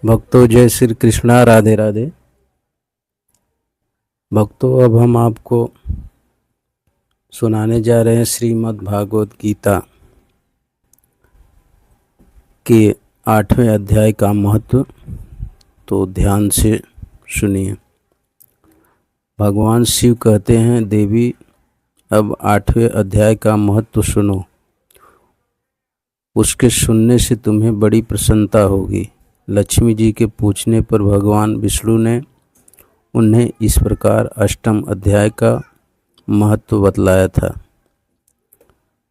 भक्तों जय श्री कृष्णा, राधे राधे। भक्तों अब हम आपको सुनाने जा रहे हैं श्रीमद् भागवत गीता के 8वें अध्याय का महत्व। तो ध्यान से सुनिए। भगवान शिव कहते हैं, देवी अब 8वें अध्याय का महत्व सुनो। उसके सुनने से तुम्हें बड़ी प्रसन्नता होगी। लक्ष्मी जी के पूछने पर भगवान विष्णु ने उन्हें इस प्रकार 8वें अध्याय का महत्व बतलाया था।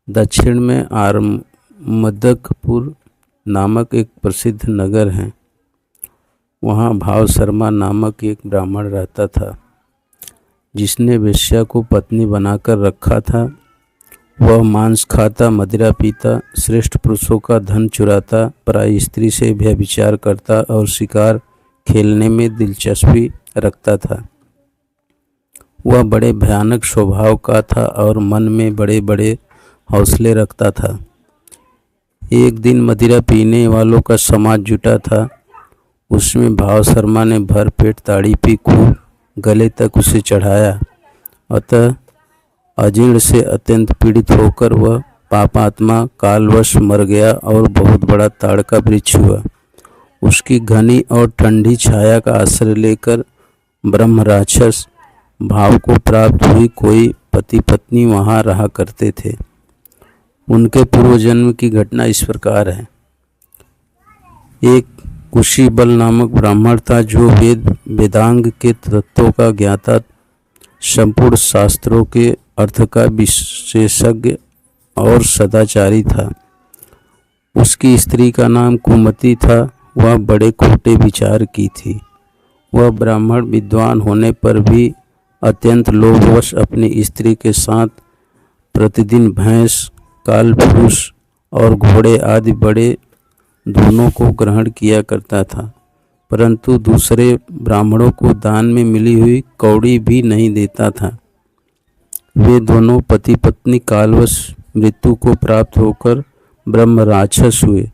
दक्षिण में आरमदकपुर नामक एक प्रसिद्ध नगर है। वहाँ भाव शर्मा नामक एक ब्राह्मण रहता था, जिसने वेश्या को पत्नी बनाकर रखा था। वह मांस खाता, मदिरा पीता, श्रेष्ठ पुरुषों का धन चुराता, पराई स्त्री से व्यभिचार करता और शिकार खेलने में दिलचस्पी रखता था। वह बड़े भयानक स्वभाव का था और मन में बड़े बड़े हौसले रखता था। एक दिन मदिरा पीने वालों का समाज जुटा था। उसमें भाव शर्मा ने भर पेट ताड़ी पी, खूब गले तक उसे चढ़ाया। अतः अजीर्ण से अत्यंत पीड़ित होकर वह पापात्मा कालवश मर गया और बहुत बड़ा ताड़ का वृक्ष हुआ। उसकी घनी और ठंडी छाया का आश्रय लेकर ब्रह्म राक्षस भाव को प्राप्त हुई कोई पति पत्नी वहाँ रहा करते थे। उनके पूर्व जन्म की घटना इस प्रकार है। एक कुशी बल नामक ब्राह्मण था, जो वेदांग के तत्वों का ज्ञाता, संपूर्ण शास्त्रों के अर्थ का विशेषज्ञ और सदाचारी था। उसकी स्त्री का नाम कुमति था। वह बड़े खोटे विचार की थी। वह ब्राह्मण विद्वान होने पर भी अत्यंत लोभवश अपनी स्त्री के साथ प्रतिदिन भैंस, कालपुरुष और घोड़े आदि बड़े दोनों को ग्रहण किया करता था, परंतु दूसरे ब्राह्मणों को दान में मिली हुई कौड़ी भी नहीं देता था। वे दोनों पति पत्नी कालवश मृत्यु को प्राप्त होकर ब्रह्म राक्षस हुए।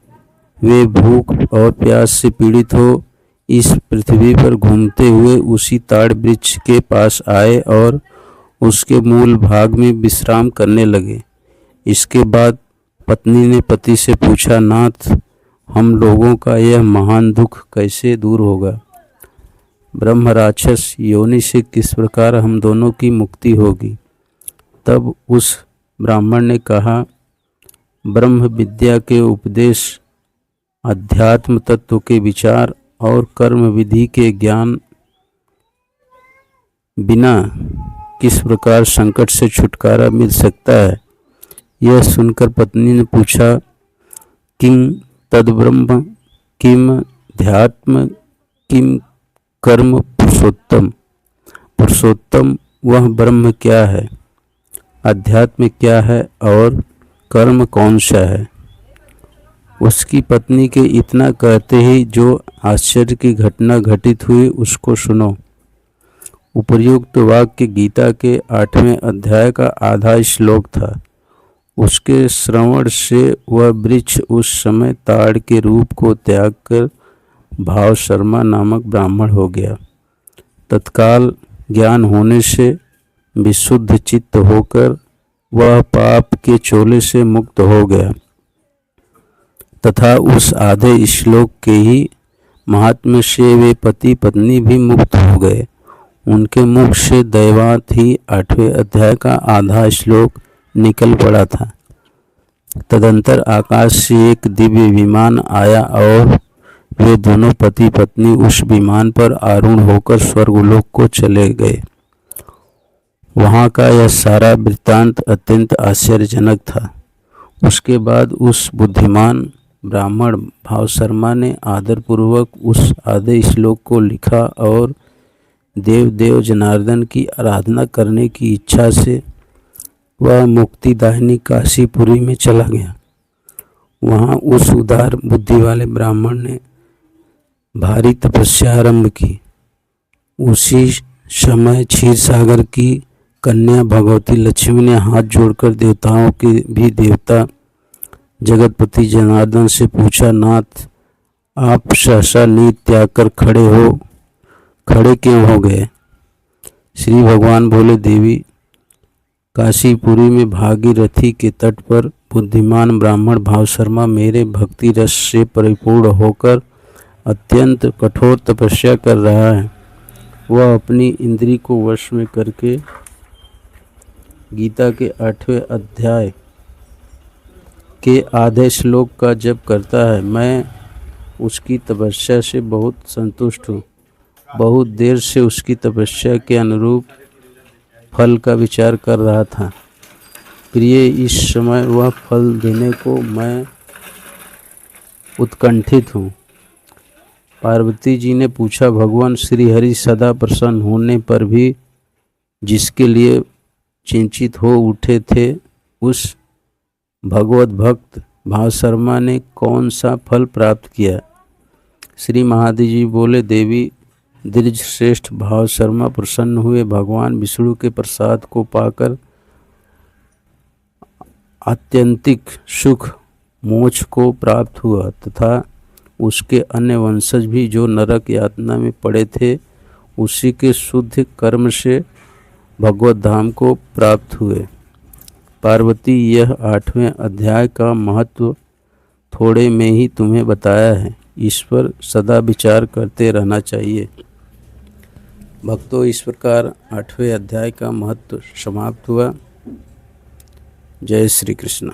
वे भूख और प्यास से पीड़ित हो इस पृथ्वी पर घूमते हुए उसी ताड़ वृक्ष के पास आए और उसके मूल भाग में विश्राम करने लगे। इसके बाद पत्नी ने पति से पूछा, नाथ, हम लोगों का यह महान दुख कैसे दूर होगा? ब्रह्म राक्षस योनि से किस प्रकार हम दोनों की मुक्ति होगी? तब उस ब्राह्मण ने कहा, ब्रह्म विद्या के उपदेश, अध्यात्म तत्व के विचार और कर्म विधि के ज्ञान बिना किस प्रकार संकट से छुटकारा मिल सकता है? यह सुनकर पत्नी ने पूछा, किं तद ब्रह्म, किम ध्यात्म, किम कर्म पुरुषोत्तम? पुरुषोत्तम वह ब्रह्म क्या है, अध्यात्म क्या है और कर्म कौन सा है? उसकी पत्नी के इतना कहते ही जो आश्चर्य की घटना घटित हुई उसको सुनो। उपर्युक्त वाक्य गीता के 8वें अध्याय का आधा श्लोक था। उसके श्रवण से वह वृक्ष उस समय ताड़ के रूप को त्याग कर भाव शर्मा नामक ब्राह्मण हो गया। तत्काल ज्ञान होने से विशुद्ध चित्त होकर वह पाप के चोले से मुक्त हो गया तथा उस आधे श्लोक के ही महात्म्य से वे पति पत्नी भी मुक्त हो गए। उनके मुख से दैवात ही 8वें अध्याय का आधा श्लोक निकल पड़ा था। तदंतर आकाश से एक दिव्य विमान आया और वे दोनों पति पत्नी उस विमान पर आरूढ़ होकर स्वर्गलोक को चले गए। वहाँ का यह सारा वृत्तांत अत्यंत आश्चर्यजनक था। उसके बाद उस बुद्धिमान ब्राह्मण भाव शर्मा ने आदरपूर्वक उस आधे श्लोक को लिखा और देव जनार्दन की आराधना करने की इच्छा से वह मुक्तिदायिनी काशीपुरी में चला गया। वहाँ उस उदार बुद्धि वाले ब्राह्मण ने भारी तपस्या आरंभ की। उसी समय क्षीर सागर की कन्या भगवती लक्ष्मी ने हाथ जोड़कर देवताओं के भी देवता जगतपति जनार्दन से पूछा, नाथ, आप सहसा नींद त्याग कर खड़े क्यों हो गए? श्री भगवान बोले, देवी, काशीपुरी में भागीरथी के तट पर बुद्धिमान ब्राह्मण भावशर्मा मेरे भक्ति रस से परिपूर्ण होकर अत्यंत कठोर तपस्या कर रहा है। वह अपनी इंद्री को वश में करके गीता के 8वें अध्याय के आधे श्लोक का जप करता है। मैं उसकी तपस्या से बहुत संतुष्ट हूँ। बहुत देर से उसकी तपस्या के अनुरूप फल का विचार कर रहा था। प्रिय, इस समय वह फल देने को मैं उत्कंठित हूँ। पार्वती जी ने पूछा, भगवान श्री हरि सदा प्रसन्न होने पर भी जिसके लिए चिंतित हो उठे थे, उस भगवत भक्त भावशर्मा ने कौन सा फल प्राप्त किया? श्री महादेव जी बोले, देवी, द्विज श्रेष्ठ भावशर्मा प्रसन्न हुए। भगवान विष्णु के प्रसाद को पाकर आत्यंतिक सुख मोक्ष को प्राप्त हुआ तथा उसके अन्य वंशज भी जो नरक यातना में पड़े थे, उसी के शुद्ध कर्म से भगवत धाम को प्राप्त हुए। पार्वती, यह 8वें अध्याय का महत्व थोड़े में ही तुम्हें बताया है। इस पर सदा विचार करते रहना चाहिए। भक्तों, इस प्रकार 8वें अध्याय का महत्व समाप्त हुआ। जय श्री कृष्ण।